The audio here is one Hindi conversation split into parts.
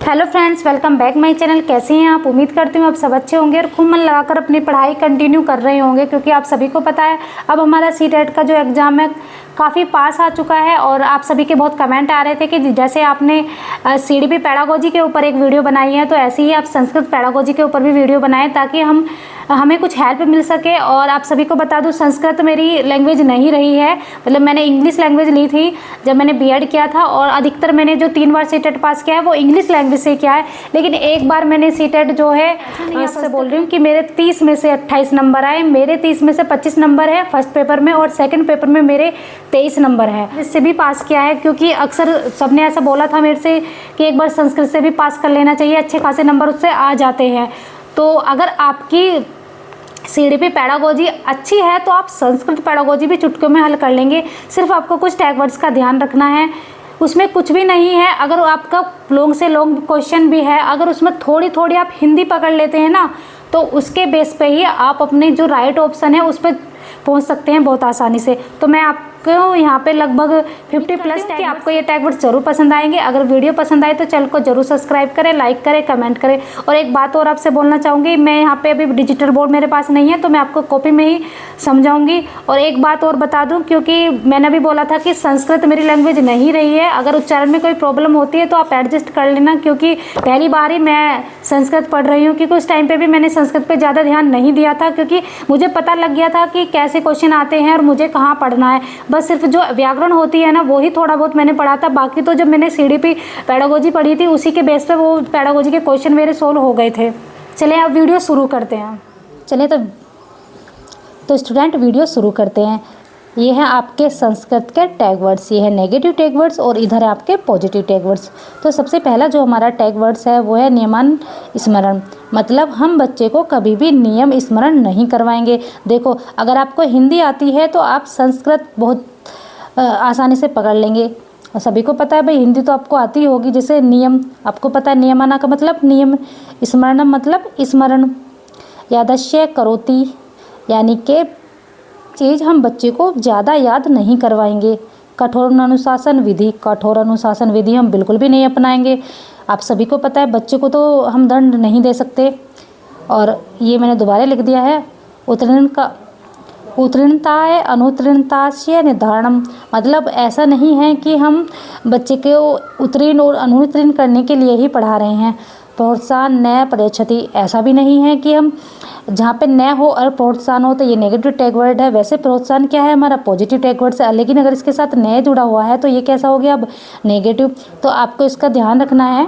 Hello friends, welcome back my channel. कैसे हैं आप? उम्मीद करती हूँ आप सब अच्छे होंगे और खूब मन लगाकर अपनी पढ़ाई कंटिन्यू कर रहे होंगे, क्योंकि आप सभी को पता है अब हमारा सीटेट का जो एग्ज़ाम है काफ़ी पास आ चुका है। और आप सभी के बहुत कमेंट आ रहे थे कि जैसे आपने सीडीपी पेडागोजी के ऊपर एक वीडियो बनाई है, तो ऐसे ही आप संस्कृत पेडागोजी के ऊपर भी वीडियो बनाएं ताकि हमें कुछ हेल्प मिल सके। और आप सभी को बता दूं, संस्कृत मेरी लैंग्वेज नहीं रही है, मतलब मैंने इंग्लिश लैंग्वेज ली थी जब मैंने बीएड किया था, और अधिकतर मैंने जो 3 बार सीटेट पास किया है वो इंग्लिश लैंग्वेज से किया है। लेकिन एक बार मैंने सीटेट जो है, आपसे बोल रही हूँ कि मेरे 30 में से 28 नंबर आए, मेरे 30 में से 25 नंबर है फर्स्ट पेपर में, और सेकेंड पेपर में मेरे 23 नंबर है। इससे भी पास किया है, क्योंकि अक्सर सबने ऐसा बोला था मेरे से कि एक बार संस्कृत से भी पास कर लेना चाहिए, अच्छे खासे नंबर उससे आ जाते हैं। तो अगर आपकी सीडीपी पेडागोजी अच्छी है तो आप संस्कृत पेडागोजी भी चुटकियों में हल कर लेंगे। सिर्फ आपको कुछ टैग वर्ड्स का ध्यान रखना है, उसमें कुछ भी नहीं है। अगर आपका लॉन्ग से लॉन्ग क्वेश्चन भी है, अगर उसमें थोड़ी थोड़ी आप हिंदी पकड़ लेते हैं ना, तो उसके बेस पे ही आप अपने जो राइट ऑप्शन है उस पर पहुंच सकते हैं बहुत आसानी से। तो मैं आपको यहाँ पे लगभग 50 प्लस कि आपको ये टैग वर्ड जरूर पसंद आएंगे। अगर वीडियो पसंद आए तो चैनल को जरूर सब्सक्राइब करें, लाइक करें, कमेंट करें। और एक बात और आपसे बोलना चाहूँगी, मैं यहाँ पे अभी डिजिटल बोर्ड मेरे पास नहीं है, तो मैं आपको कॉपी में ही समझाऊंगी। और एक बात और बता दूँ, क्योंकि मैंने भी बोला था कि संस्कृत मेरी लैंग्वेज नहीं रही है, अगर उच्चारण में कोई प्रॉब्लम होती है तो आप एडजस्ट कर लेना, क्योंकि पहली बार ही मैं संस्कृत पढ़ रही हूँ। क्योंकि उस टाइम पर भी मैंने संस्कृत पर ज़्यादा ध्यान नहीं दिया था, क्योंकि मुझे पता लग गया था कि कैसे क्वेश्चन आते हैं और मुझे कहाँ पढ़ना है। बस सिर्फ जो व्याकरण होती है ना, वही थोड़ा बहुत मैंने पढ़ा था। बाकी तो जब मैंने सीडीपी पेडागोजी पढ़ी थी उसी के बेस पे वो पेडागोजी के क्वेश्चन मेरे सोल्व हो गए थे। चलिए अब वीडियो शुरू करते हैं। चलिए तो स्टूडेंट वीडियो शुरू करते हैं। ये है आपके संस्कृत के टैग वर्ड्स, ये है नेगेटिव टैग वर्ड्स और इधर है आपके पॉजिटिव टैग वर्ड्स। तो सबसे पहला जो हमारा टैग वर्ड्स है वो है नियमन स्मरण, मतलब हम बच्चे को कभी भी नियम स्मरण नहीं करवाएंगे। देखो, अगर आपको हिंदी आती है तो आप संस्कृत बहुत आसानी से पकड़ लेंगे, और सभी को पता है भाई हिंदी तो आपको आती होगी। जैसे नियम, आपको पता है नियमाना का मतलब नियम, स्मरणम मतलब स्मरण, यादश्य करोति, यानी कि चीज़ हम बच्चे को ज़्यादा याद नहीं करवाएंगे। कठोर अनुशासन विधि, कठोर अनुशासन विधि हम बिल्कुल भी नहीं अपनाएंगे। आप सभी को पता है बच्चे को तो हम दंड नहीं दे सकते। और ये मैंने दोबारा लिख दिया है, उत्तीर्णताय अनुत्तीर्णतास्य निर्धारणम, मतलब ऐसा नहीं है कि हम बच्चे को उत्तीर्ण और अनुत्तीर्ण करने के लिए ही पढ़ा रहे हैं। प्रोत्साहन न प्रयच्छति, ऐसा भी नहीं है कि हम जहाँ पे न हो और प्रोत्साहन हो तो ये नेगेटिव टैग वर्ड है। वैसे प्रोत्साहन क्या है, हमारा पॉजिटिव टैग वर्ड है, लेकिन अगर इसके साथ न जुड़ा हुआ है तो ये कैसा हो गया अब नेगेटिव। तो आपको इसका ध्यान रखना है।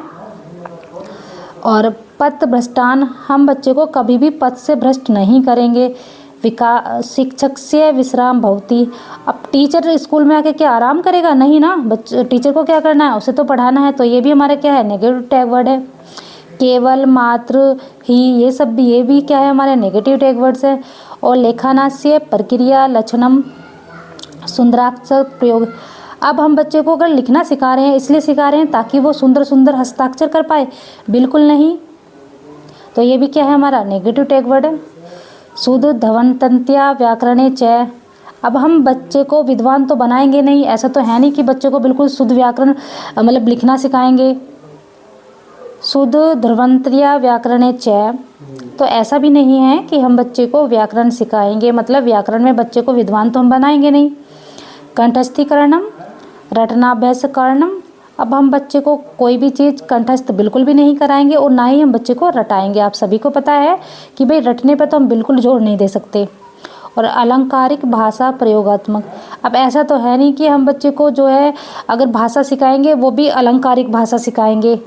और पथ भ्रष्टान, हम बच्चे को कभी भी पथ से भ्रष्ट नहीं करेंगे। शिक्षक से विश्राम भवती, अब टीचर स्कूल में आके क्या आराम करेगा? नहीं ना, टीचर को क्या करना है, उसे तो पढ़ाना है। तो ये भी हमारे क्या है, नेगेटिव टैग वर्ड है। केवल, मात्र, ही, ये सब भी, ये भी क्या है, हमारे नेगेटिव टैग वर्ड्स है। और लेखनास्य प्रक्रिया लक्षणम सुंदराक्षर प्रयोग, अब हम बच्चे को अगर लिखना सिखा रहे हैं इसलिए सिखा रहे हैं ताकि वो सुंदर सुंदर हस्ताक्षर कर पाए? बिल्कुल नहीं। तो ये भी क्या है, हमारा नेगेटिव टैग वर्ड है। शुद्ध धवनतंत्या व्याकरणे च, अब हम बच्चे को विद्वान तो बनाएंगे नहीं, ऐसा तो है नहीं कि बच्चे को बिल्कुल शुद्ध व्याकरण मतलब लिखना सिखाएंगे। शुद्ध ध्रुवंत्रिया व्याकरणे च, तो ऐसा भी नहीं है कि हम बच्चे को व्याकरण सिखाएंगे, मतलब व्याकरण में बच्चे को विद्वान तो हम बनाएंगे नहीं। कंठस्थीकरणम रटनाभ्यास करणम, अब हम बच्चे को कोई भी चीज़ कंठस्थ बिल्कुल भी नहीं कराएंगे और ना ही हम बच्चे को रटाएंगे। आप सभी को पता है कि भाई रटने पर तो हम बिल्कुल जोर नहीं दे सकते। और अलंकारिक भाषा प्रयोगात्मक, अब ऐसा तो है नहीं कि हम बच्चे को जो है अगर भाषा सिखाएंगे वो भी अलंकारिक भाषा सिखाएंगे।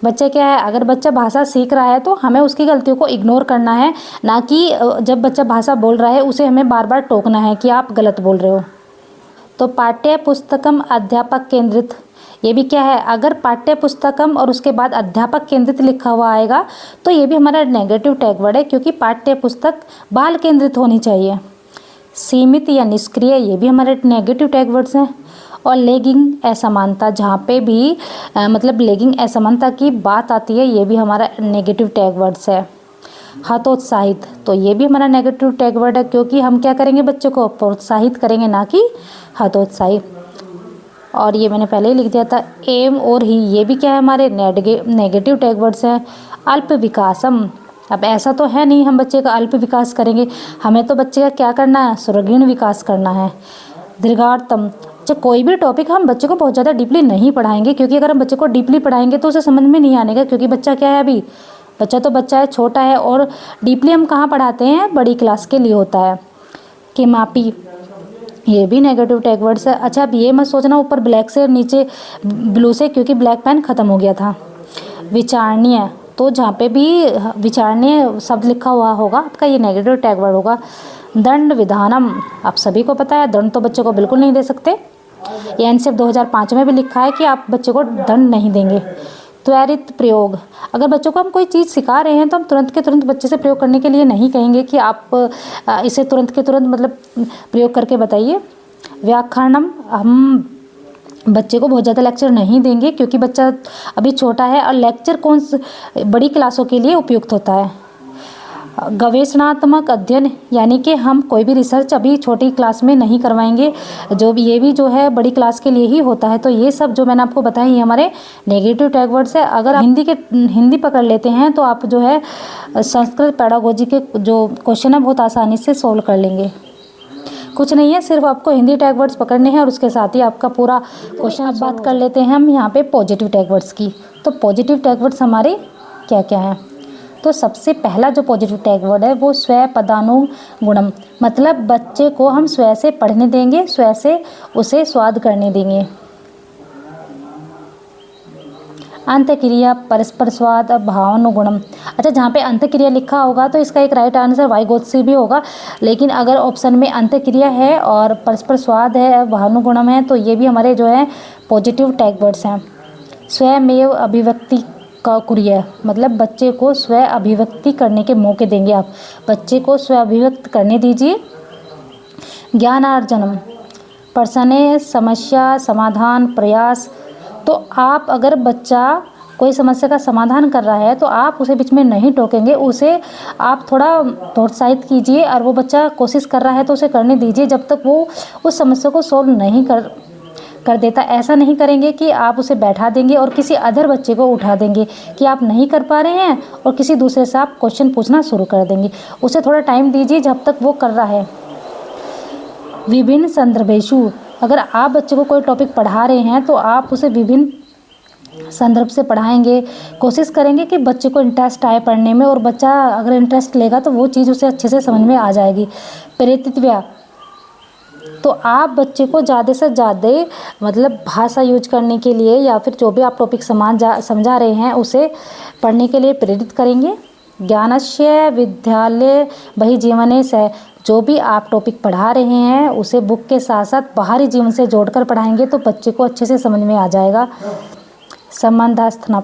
बच्चे क्या है, अगर बच्चा भाषा सीख रहा है तो हमें उसकी गलतियों को इग्नोर करना है, ना कि जब बच्चा भाषा बोल रहा है उसे हमें बार बार टोकना है कि आप गलत बोल रहे हो। तो पाठ्य पुस्तकम अध्यापक केंद्रित, ये भी क्या है, अगर पाठ्य पुस्तकम और उसके बाद अध्यापक केंद्रित लिखा हुआ आएगा तो ये भी हमारा नेगेटिव टैग वर्ड है, क्योंकि पाठ्य पुस्तक बाल केंद्रित होनी चाहिए। सीमित या निष्क्रिय, ये भी हमारे नेगेटिव टैग वर्ड्स हैं। और लेगिंग असमानता, जहाँ पे भी मतलब लेगिंग असमानता की बात आती है, ये भी हमारा नेगेटिव टैग वर्ड्स है। हतोत्साहित, तो ये भी हमारा नेगेटिव टैग वर्ड है, क्योंकि हम क्या करेंगे, बच्चों को प्रोत्साहित करेंगे ना कि हतोत्साहित। और ये मैंने पहले ही लिख दिया था। एम और ही, ये भी क्या है, हमारे नेगेटिव टैग वर्ड्स हैं। अल्प विकासम, अब ऐसा तो है नहीं हम बच्चे का अल्प विकास करेंगे, हमें तो बच्चे का क्या करना है, सुदृढ़ विकास करना है। दीर्घार्थम, अच्छा कोई भी टॉपिक हम बच्चे को बहुत ज़्यादा डीपली नहीं पढ़ाएंगे, क्योंकि अगर हम बच्चे को डीपली पढ़ाएंगे तो उसे समझ में नहीं आने का, क्योंकि बच्चा क्या है, अभी बच्चा तो बच्चा है, छोटा है। और डीपली हम कहाँ पढ़ाते हैं, बड़ी क्लास के लिए होता है। कि मापी, ये भी नेगेटिव टैग वर्ड्स है। अच्छा अब ये मत सोचना ऊपर ब्लैक से नीचे ब्लू से, क्योंकि ब्लैक पेन ख़त्म हो गया था। विचारणीय, तो जहाँ पे भी विचारणीय शब्द लिखा हुआ होगा आपका ये नेगेटिव टैग वर्ड होगा। दंड विधानम, आप सभी को पता है दंड तो बच्चे को बिल्कुल नहीं दे सकते, ये एनसीएफ 2005 में भी लिखा है कि आप बच्चे को दंड नहीं देंगे। त्वरित प्रयोग, अगर बच्चों को हम कोई चीज़ सिखा रहे हैं तो हम तुरंत के तुरंत बच्चे से प्रयोग करने के लिए नहीं कहेंगे कि आप इसे तुरंत के तुरंत मतलब प्रयोग करके बताइए। व्याकरणम, हम बच्चे को बहुत ज़्यादा लेक्चर नहीं देंगे, क्योंकि बच्चा अभी छोटा है और लेक्चर बड़ी क्लासों के लिए उपयुक्त होता है। गवेषणात्मक अध्ययन, यानी कि हम कोई भी रिसर्च अभी छोटी क्लास में नहीं करवाएंगे, जो भी ये भी जो है बड़ी क्लास के लिए ही होता है। तो ये सब जो मैंने आपको बताया ये हमारे नेगेटिव टैग वर्ड्स है। अगर हिंदी पकड़ लेते हैं तो आप जो है संस्कृत पेडागोजी के जो क्वेश्चन है बहुत आसानी से सोल्व कर लेंगे। कुछ नहीं है, सिर्फ आपको हिंदी टैग वर्ड्स पकड़ने हैं और उसके साथ ही आपका पूरा क्वेश्चन। अब बात कर लेते हैं हम यहाँ पे पॉजिटिव टैग वर्ड्स की। तो पॉजिटिव टैग वर्ड्स हमारे क्या क्या हैं, तो सबसे पहला जो पॉजिटिव टैग वर्ड है वो स्व पदानुगुणम, मतलब बच्चे को हम स्वयं से पढ़ने देंगे, स्वयं से उसे स्वाद करने देंगे। अंतक्रिया, परस्पर स्वाद, भावानुगुणम, अच्छा जहाँ पे अंतक्रिया लिखा होगा तो इसका एक राइट आंसर वाइगोत्सी भी होगा, लेकिन अगर ऑप्शन में अंतक्रिया है और परस्पर स्वाद है, भावानुगुणम है, तो ये भी हमारे जो है पॉजिटिव टैग वर्ड्स हैं। स्वयमेव अभिव्यक्ति का कुरिया, मतलब बच्चे को स्व अभिव्यक्ति करने के मौके देंगे, आप बच्चे को स्व अभिव्यक्त करने दीजिए। ज्ञानार्जनम, प्रश्न, समस्या, समाधान, प्रयास, तो आप अगर बच्चा कोई समस्या का समाधान कर रहा है तो आप उसे बीच में नहीं टोकेंगे, उसे आप थोड़ा प्रोत्साहित कीजिए, और वो बच्चा कोशिश कर रहा है तो उसे करने दीजिए जब तक वो उस समस्या को सॉल्व नहीं कर देता। ऐसा नहीं करेंगे कि आप उसे बैठा देंगे और किसी अदर बच्चे को उठा देंगे कि आप नहीं कर पा रहे हैं और किसी दूसरे से आप क्वेश्चन पूछना शुरू कर देंगे। उसे थोड़ा टाइम दीजिए जब तक वो कर रहा है। विभिन्न संदर्भेषु, अगर आप बच्चे को कोई टॉपिक पढ़ा रहे हैं तो आप उसे विभिन्न संदर्भ से पढ़ाएंगे, कोशिश करेंगे कि बच्चे को इंटरेस्ट आए पढ़ने में, और बच्चा अगर इंटरेस्ट लेगा तो वो चीज़ उसे अच्छे से समझ में आ जाएगी। प्रेरितव्य, तो आप बच्चे को ज़्यादा से ज़्यादा मतलब भाषा यूज करने के लिए या फिर जो भी आप टॉपिक समझा रहे हैं उसे पढ़ने के लिए प्रेरित करेंगे। ज्ञानस्य विद्यालय बहिर्जीवने से, जो भी आप टॉपिक पढ़ा रहे हैं उसे बुक के साथ साथ बाहरी जीवन से जोड़कर पढ़ाएंगे तो बच्चे को अच्छे से समझ में आ जाएगा। संबंधास्थान,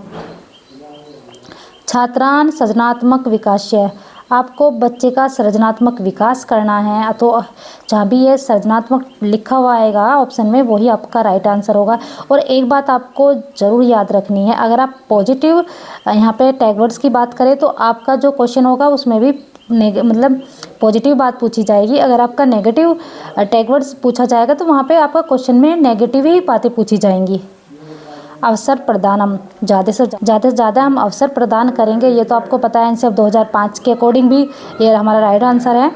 छात्रान सृजनात्मक विकास्य, आपको बच्चे का सृजनात्मक विकास करना है, तो जहाँ भी ये सृजनात्मक लिखा हुआ आएगा ऑप्शन में वही आपका राइट आंसर होगा। और एक बात आपको ज़रूर याद रखनी है, अगर आप पॉजिटिव यहाँ पे टैग वर्ड्स की बात करें तो आपका जो क्वेश्चन होगा उसमें भी मतलब पॉजिटिव बात पूछी जाएगी। अगर आपका नेगेटिव टैग वर्ड्स पूछा जाएगा तो वहाँ पे आपका क्वेश्चन में नेगेटिव ही बातें पूछी जाएंगी। अवसर प्रदानम, ज़्यादा से ज़्यादा हम अवसर प्रदान करेंगे, ये तो आपको पता है एनसीएफ 2005 के अकॉर्डिंग भी ये हमारा राइट आंसर है।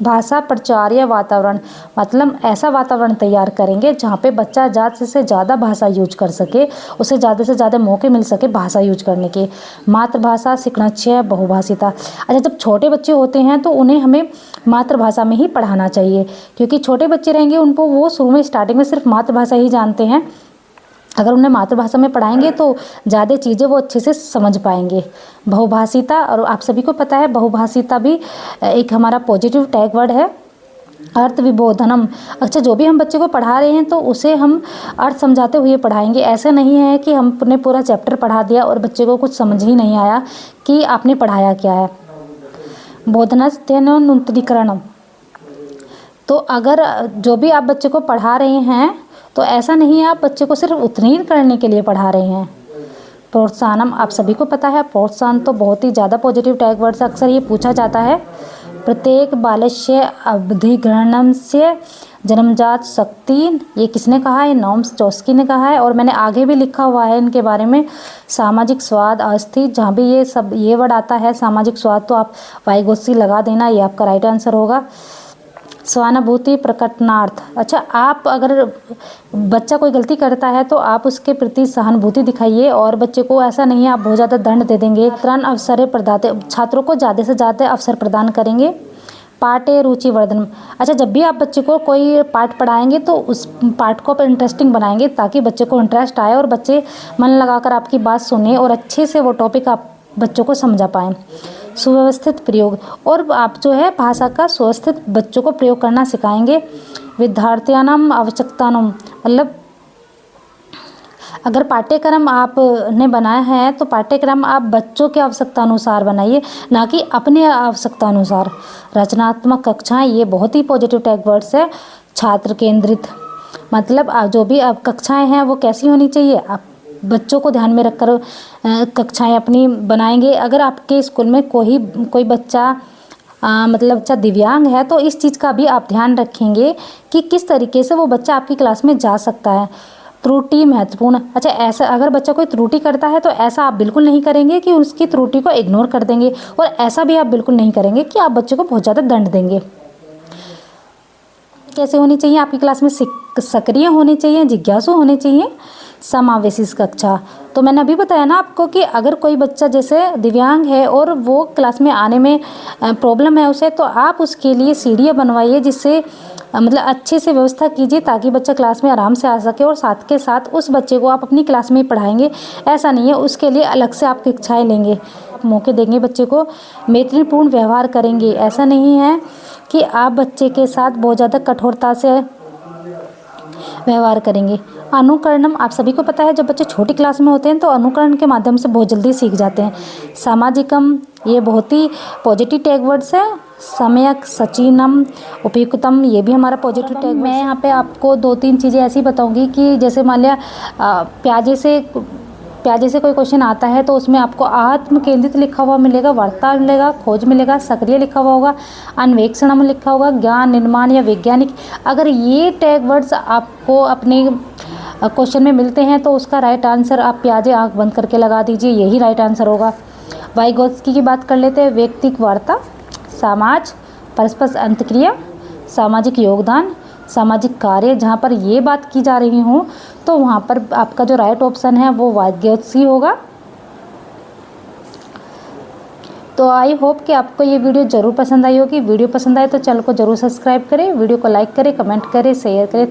भाषा प्रचार्य वातावरण, मतलब ऐसा वातावरण तैयार करेंगे जहाँ पे बच्चा ज़्यादा से ज़्यादा भाषा यूज कर सके, उसे ज़्यादा से ज़्यादा मौके मिल सके भाषा यूज करने के। मातृभाषा शिक्षणस्य बहुभाषिता, अच्छा जब छोटे बच्चे होते हैं तो उन्हें हमें मातृभाषा में ही पढ़ाना चाहिए, क्योंकि छोटे बच्चे रहेंगे उनको वो शुरू में स्टार्टिंग में सिर्फ मातृभाषा ही जानते हैं। अगर उन्हें मातृभाषा में पढ़ाएंगे तो ज़्यादा चीज़ें वो अच्छे से समझ पाएंगे। बहुभाषिता, और आप सभी को पता है बहुभाषिता भी एक हमारा पॉजिटिव टैग वर्ड है। अर्थ विबोधनम, अच्छा जो भी हम बच्चे को पढ़ा रहे हैं तो उसे हम अर्थ समझाते हुए पढ़ाएंगे। ऐसा नहीं है कि हमने पूरा चैप्टर पढ़ा दिया और बच्चे को कुछ समझ ही नहीं आया कि आपने पढ़ाया क्या है। बोधनास्थानोन्मुखीकरणम, तो अगर जो भी आप बच्चे को पढ़ा रहे हैं तो ऐसा नहीं है आप बच्चे को सिर्फ उत्तीर्ण करने के लिए पढ़ा रहे हैं। प्रोत्साहनम, आप सभी को पता है प्रोत्साहन तो बहुत ही ज़्यादा पॉजिटिव टैग वर्ड से अक्सर ये पूछा जाता है। प्रत्येक बालस्य अवधिग्रहणस्य जन्मजात शक्ति, ये किसने कहा है? नोम चॉम्स्की ने कहा है। और मैंने आगे भी लिखा हुआ है इनके बारे में, सामाजिक स्वाद अस्थित, जहाँ भी ये वर्ड आता है सामाजिक स्वाद तो आप वाइगोत्स्की लगा देना, ये आपका राइट आंसर होगा। सहानुभूति प्रकटनार्थ, अच्छा आप अगर बच्चा कोई गलती करता है तो आप उसके प्रति सहानुभूति दिखाइए, और बच्चे को ऐसा नहीं है आप बहुत ज़्यादा दंड दे देंगे। अवसर प्रदाते, छात्रों को ज़्यादा से ज़्यादा अवसर प्रदान करेंगे। पाठे रुचि वर्धन, अच्छा जब भी आप बच्चे को कोई पाठ पढ़ाएंगे तो उस पाठ को आप इंटरेस्टिंग बनाएंगे ताकि बच्चे को इंटरेस्ट आए और बच्चे मन लगाकर आपकी बात सुने और अच्छे से वो टॉपिक आप बच्चों को समझा पाएँ। सुव्यवस्थित प्रयोग, और आप जो है भाषा का सुव्यवस्थित बच्चों को प्रयोग करना सिखाएंगे। विद्यार्थ्यानाम आवश्यकतानुम, मतलब अगर पाठ्यक्रम आपने बनाया है तो पाठ्यक्रम आप बच्चों के आवश्यकता अनुसार बनाइए, ना कि अपने आवश्यकता अनुसार। रचनात्मक कक्षाएं, ये बहुत ही पॉजिटिव टैग वर्ड्स है। छात्र केंद्रित, मतलब जो भी अब कक्षाएं हैं वो कैसी होनी चाहिए, आप बच्चों को ध्यान में रखकर कक्षाएं अपनी बनाएंगे। अगर आपके स्कूल में कोई बच्चा मतलब बच्चा दिव्यांग है तो इस चीज़ का भी आप ध्यान रखेंगे कि किस तरीके से वो बच्चा आपकी क्लास में जा सकता है। त्रुटि महत्वपूर्ण, अच्छा ऐसा अगर बच्चा कोई त्रुटि करता है तो ऐसा आप बिल्कुल नहीं करेंगे कि उसकी त्रुटि को इग्नोर कर देंगे, और ऐसा भी आप बिल्कुल नहीं करेंगे कि आप बच्चे को बहुत ज़्यादा दंड देंगे। कैसे होनी चाहिए आपकी क्लास में? सक्रिय होनी चाहिए, जिज्ञासु होने चाहिए। समावेशी कक्षा, तो मैंने अभी बताया ना आपको कि अगर कोई बच्चा जैसे दिव्यांग है और वो क्लास में आने में प्रॉब्लम है उसे, तो आप उसके लिए सीढ़ियाँ बनवाइए, जिससे मतलब अच्छे से व्यवस्था कीजिए ताकि बच्चा क्लास में आराम से आ सके, और साथ के साथ उस बच्चे को आप अपनी क्लास में ही पढ़ाएंगे। ऐसा नहीं है उसके लिए अलग से आप कक्षाएँ लेंगे, मौके देंगे बच्चे को। मैत्रीपूर्ण व्यवहार करेंगे, ऐसा नहीं है कि आप बच्चे के साथ बहुत ज़्यादा कठोरता से व्यवहार करेंगे। अनुकरणम, आप सभी को पता है जब बच्चे छोटी क्लास में होते हैं तो अनुकरण के माध्यम से बहुत जल्दी सीख जाते हैं। सामाजिकम, ये बहुत ही पॉजिटिव टैग वर्ड्स है। सम्यक, सचिनम, उपयुक्तम, ये भी हमारा पॉजिटिव टैग। मैं यहाँ पे आपको 2-3 चीज़ें ऐसी बताऊँगी कि जैसे मान लिया प्याजे से कोई क्वेश्चन आता है तो उसमें आपको आत्म केंद्रित लिखा हुआ मिलेगा, वार्ता मिलेगा, खोज मिलेगा, सक्रिय लिखा हुआ होगा, अन्वेषण में लिखा होगा, ज्ञान निर्माण या वैज्ञानिक। अगर ये टैग वर्ड्स आपको अपने क्वेश्चन में मिलते हैं तो उसका राइट आंसर आप प्याजे आंख बंद करके लगा दीजिए, यही राइट आंसर होगा। वाइगोत्स्की की बात कर लेते हैं। व्यक्तिक वार्ता, समाज, परस्पर अंतक्रिया, सामाजिक योगदान, सामाजिक कार्य, जहाँ पर ये बात की जा रही हो तो वहाँ पर आपका जो राइट ऑप्शन है वो वाइगोत्स्की होगा। तो आई होप कि आपको ये वीडियो ज़रूर पसंद आई होगी। वीडियो पसंद आए तो चैनल को ज़रूर सब्सक्राइब करें, वीडियो को लाइक करें, कमेंट करें, शेयर करें।